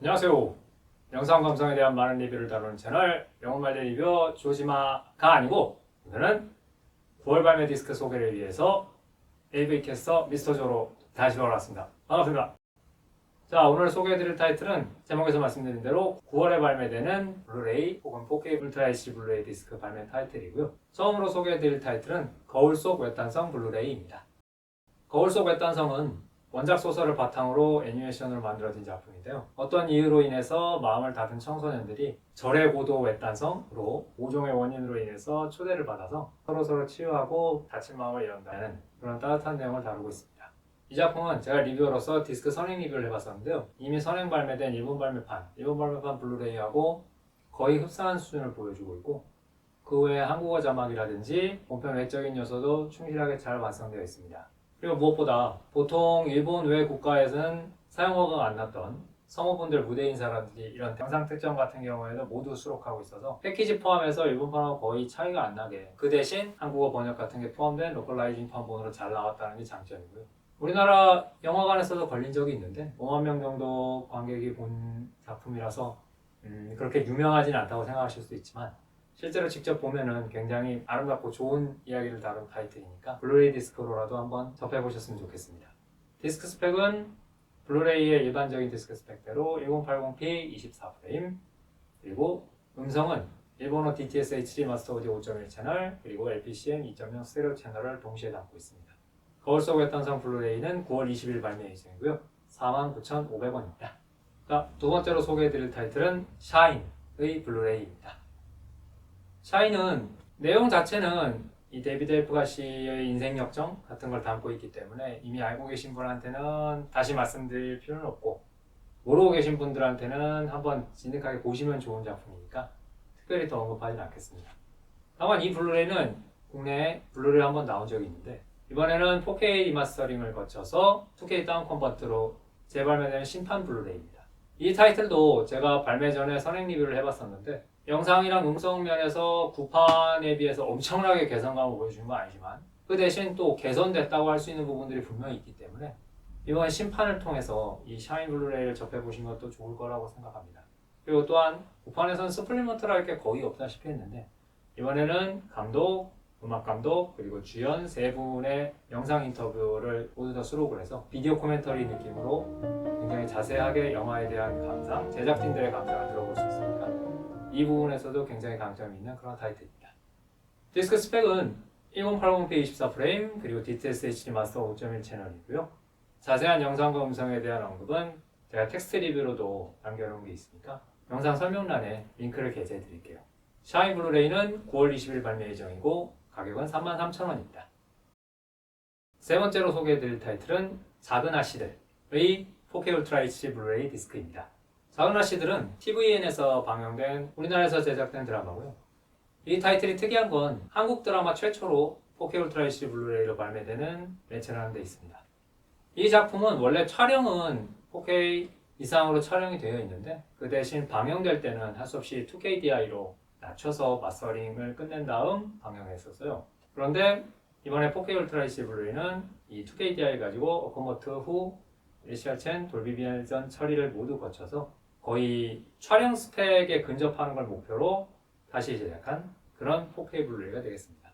안녕하세요. 영상 감성에 대한 많은 리뷰를 다루는 채널 영어말리 리뷰어 조지마가 아니고 오늘은 9월 발매 디스크 소개를 위해서 AV캐스터 미스터 조로 다시 돌아왔습니다. 반갑습니다. 자, 오늘 소개해드릴 타이틀은 제목에서 말씀드린 대로 9월에 발매되는 블루레이 혹은 4K 울트라 HD 블루레이 디스크 발매 타이틀이고요. 처음으로 소개해드릴 타이틀은 거울 속 외딴성 블루레이입니다. 거울 속 외딴성은 원작 소설을 바탕으로 애니메이션으로 만들어진 작품인데요. 어떤 이유로 인해서 마음을 닫은 청소년들이 절의 고도 외딴성으로 모종의 원인으로 인해서 초대를 받아서 서로서로 치유하고 다친 마음을 연다는 그런 따뜻한 내용을 다루고 있습니다. 이 작품은 제가 리뷰어로서 디스크 선행 리뷰를 해봤었는데요. 이미 선행 발매된 일본 발매판 블루레이하고 거의 흡사한 수준을 보여주고 있고 그 외에 한국어 자막이라든지 본편 외적인 요소도 충실하게 잘 완성되어 있습니다. 그리고 무엇보다 보통 일본 외 국가에서는 사용어가 안 났던 성우분들 무대 인사라든지 이런 영상 특정 같은 경우에는 모두 수록하고 있어서 패키지 포함해서 일본판하고 거의 차이가 안 나게 그 대신 한국어 번역 같은 게 포함된 로컬라이징 판본으로 잘 나왔다는 게 장점이고요. 우리나라 영화관에서도 걸린 적이 있는데 5만 명 정도 관객이 본 작품이라서 그렇게 유명하진 않다고 생각하실 수 있지만 실제로 직접 보면은 굉장히 아름답고 좋은 이야기를 다룬 타이틀이니까 블루레이 디스크로라도 한번 접해보셨으면 좋겠습니다. 디스크 스펙은 블루레이의 일반적인 디스크 스펙대로 1080p 24프레임 그리고 음성은 일본어 DTS HD 마스터 오디오 5.1 채널 그리고 LPCM 2.0 스테레오 채널을 동시에 담고 있습니다. 거울 속 외딴성 블루레이는 9월 20일 발매 예정이고요. 49,500원입니다. 자, 두 번째로 소개해드릴 타이틀은 샤인의 블루레이입니다. 샤인은 내용 자체는 이 데이비드 F 가시의 인생 역정 같은 걸 담고 있기 때문에 이미 알고 계신 분한테는 다시 말씀드릴 필요는 없고 모르고 계신 분들한테는 한번 진득하게 보시면 좋은 작품이니까 특별히 더 언급하진 않겠습니다. 다만 이 블루레이는 국내에 블루레이 한번 나온 적이 있는데 이번에는 4K 리마스터링을 거쳐서 2K 다운 컨버트로 재발매된 신판 블루레이입니다. 이 타이틀도 제가 발매 전에 선행 리뷰를 해봤었는데 영상이랑 음성 면에서 구판에 비해서 엄청나게 개선감을 보여준 건 아니지만 그 대신 또 개선됐다고 할 수 있는 부분들이 분명히 있기 때문에 이번 심판을 통해서 이 샤인 블루레이를 접해보신 것도 좋을 거라고 생각합니다. 그리고 또한 구판에서는 스플리먼트랄 게 거의 없다시피 했는데 이번에는 감독, 음악 감독, 그리고 주연 세 분의 영상 인터뷰를 모두 다 수록을 해서 비디오 코멘터리 느낌으로 굉장히 자세하게 영화에 대한 감상, 제작진들의 감상을 들어볼 수 있으니까 이 부분에서도 굉장히 강점이 있는 그런 타이틀입니다. 디스크 스펙은 1080p 24프레임 그리고 DTS HD 마스터 5.1 채널이고요. 자세한 영상과 음성에 대한 언급은 제가 텍스트 리뷰로도 남겨놓은 게 있으니까 영상 설명란에 링크를 게재해 드릴게요. 샤인 블루레이는 9월 20일 발매 예정이고 가격은 33,000원입니다. 세 번째로 소개해 드릴 타이틀은 작은 아씨들의 4K 울트라 HD 블루레이 디스크입니다. 작은 아씨들은 TVN에서 방영된 우리나라에서 제작된 드라마고요. 이 타이틀이 특이한 건 한국 드라마 최초로 4K 울트라 HD 블루레이로 발매되는 매체라는 데 있습니다. 이 작품은 원래 촬영은 4K 이상으로 촬영이 되어 있는데 그 대신 방영될 때는 할 수 없이 2K DI로 낮춰서 마스터링을 끝낸 다음 방영했었어요. 그런데 이번에 4K 울트라 HD 블루레이는 이 2K DI 가지고 어컨버트 후 HDR10 돌비 비전 처리를 모두 거쳐서 거의 촬영 스펙에 근접하는 걸 목표로 다시 제작한 그런 4K 블루레이가 되겠습니다.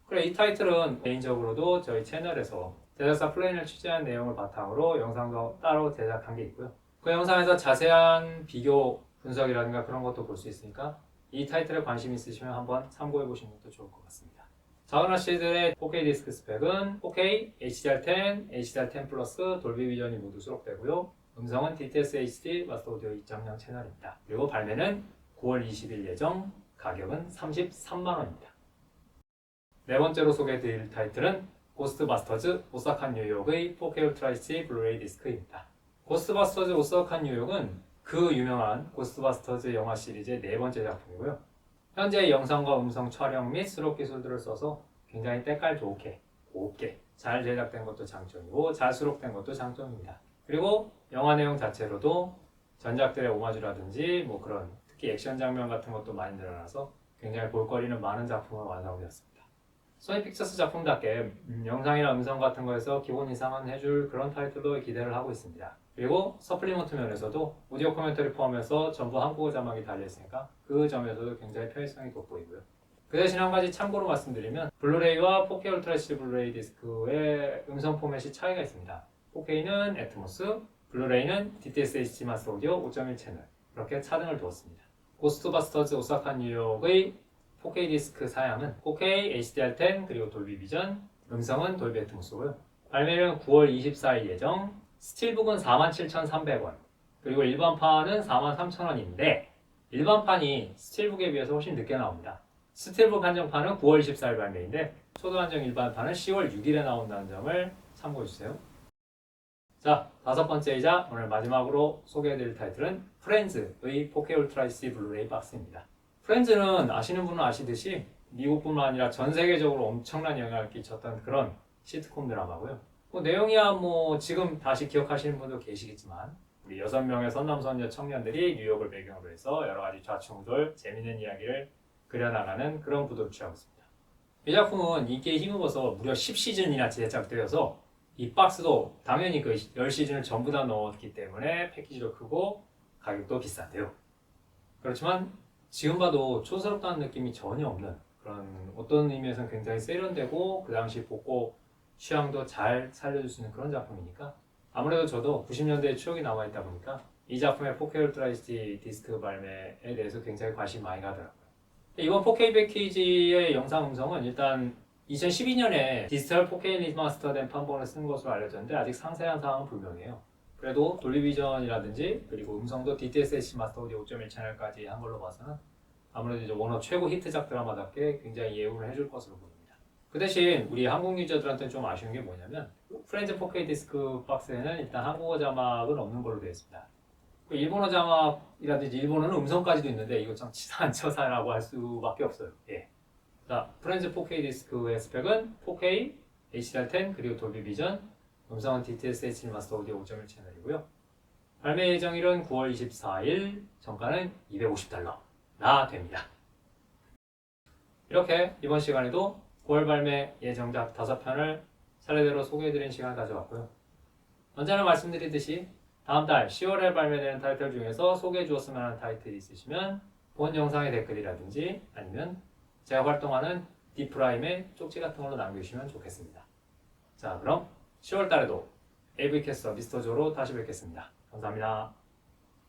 그래, 이 타이틀은 개인적으로도 저희 채널에서 제작사 플랜을 취재한 내용을 바탕으로 영상도 따로 제작한 게 있고요. 그 영상에서 자세한 비교 분석이라든가 그런 것도 볼 수 있으니까 이 타이틀에 관심 있으시면 한번 참고해 보시는 것도 좋을 것 같습니다. 작은 아씨들의 4K 디스크 스펙은 4K, HDR10, HDR10 플러스 돌비 비전이 모두 수록되고요. 음성은 DTS HD 마스터 오디오 2.0 채널입니다. 그리고 발매는 9월 20일 예정, 가격은 33만원입니다. 네 번째로 소개해드릴 타이틀은 고스트바스터즈 오사카 뉴욕의 4K 울트라 HD 블루레이 디스크입니다. 고스트바스터즈 오사카 뉴욕은 그 유명한 고스트바스터즈 영화 시리즈의 네 번째 작품이고요. 현재 영상과 음성 촬영 및 수록 기술들을 써서 굉장히 때깔 좋게, 곱게 잘 제작된 것도 장점이고 잘 수록된 것도 장점입니다. 그리고 영화 내용 자체로도 전작들의 오마주라든지 뭐 그런 특히 액션 장면 같은 것도 많이 늘어나서 굉장히 볼거리는 많은 작품으로 완성되었습니다. 소니 픽처스 작품답게 영상이나 음성 같은 거에서 기본 이상은 해줄 그런 타이틀로 기대를 하고 있습니다. 그리고 서플리먼트 면에서도 오디오 코멘터리 포함해서 전부 한국어 자막이 달려있으니까 그 점에서도 굉장히 편의성이 돋보이고요. 그 대신 한 가지 참고로 말씀드리면 블루레이와 4K 울트라 HD 블루레이 디스크의 음성 포맷이 차이가 있습니다. 4K는 애트모스, 블루레이는 DTS-HD 마스터 오디오 5.1 채널 이렇게 차등을 두었습니다. 고스트바스터즈 오사카 뉴욕의 4K 디스크 사양은 4K HDR10 그리고 돌비 비전, 음성은 돌비 애트모스고요. 발매일은 9월 24일 예정, 스틸북은 47,300원, 그리고 일반판은 43,000원인데 일반판이 스틸북에 비해서 훨씬 늦게 나옵니다. 스틸북 한정판은 9월 24일 발매인데 초도 한정 일반판은 10월 6일에 나온다는 점을 참고해주세요. 자, 다섯 번째이자 오늘 마지막으로 소개해드릴 타이틀은 프렌즈의 4K 울트라 HD 블루레이 박스입니다. 프렌즈는 아시는 분은 아시듯이 미국뿐만 아니라 전 세계적으로 엄청난 영향을 끼쳤던 그런 시트콤 드라마고요. 내용이야 지금 다시 기억하시는 분도 계시겠지만 우리 6명의 선남선녀 청년들이 뉴욕을 배경으로 해서 여러 가지 좌충우돌 재미있는 이야기를 그려나가는 그런 구도를 취하고 있습니다. 이 작품은 인기에 힘입어서 무려 10시즌이나 제작되어서 이 박스도 당연히 그 10시즌을 전부 다 넣었기 때문에 패키지도 크고 가격도 비싼데요. 그렇지만 지금 봐도 촌스럽다는 느낌이 전혀 없는 그런 어떤 의미에서는 굉장히 세련되고 그 당시 복고 취향도 잘 살려줄 수 있는 그런 작품이니까 아무래도 저도 90년대의 추억이 남아있다 보니까 이 작품의 4K 울트라 HD 디스크 발매에 대해서 굉장히 관심이 많이 가더라고요. 이번 4K 패키지의 영상 음성은 일단 2012년에 디지털 4K 리마스터된 판본을 쓴 것으로 알려졌는데 아직 상세한 사항은 불명해요. 그래도 돌리비전이라든지 그리고 음성도 DTS-HD 마스터 오디오 5.1 채널까지 한 걸로 봐서는 아무래도 이제 워낙 최고 히트작 드라마답게 굉장히 예우를 해줄 것으로 보입니다. 그 대신 우리 한국 유저들한테는 좀 아쉬운 게 뭐냐면 프렌즈 4K 디스크 박스에는 일단 한국어 자막은 없는 걸로 되어 있습니다. 일본어 자막이라든지 일본어는 음성까지도 있는데 이거 참 치사한 처사라고 할 수밖에 없어요. 예. 자, 프렌즈 4K 디스크의 스펙은 4K, HDR10 그리고 돌비 비전, 음성은 DTS-HD 마스터 오디오 5.1 채널이고요. 발매 예정일은 9월 24일, 정가는 $250나 됩니다. 이렇게 이번 시간에도 9월 발매 예정작 5편을 차례대로 소개해드린 시간을 가져왔고요. 언제나 말씀드리듯이 다음 달 10월에 발매되는 타이틀 중에서 소개해주었으면 하는 타이틀이 있으시면 본 영상의 댓글이라든지 아니면 제가 활동하는 D프라임의 쪽지 같은 걸로 남겨주시면 좋겠습니다. 자, 그럼 10월 달에도 AV캐스터 미스터 조로 다시 뵙겠습니다. 감사합니다.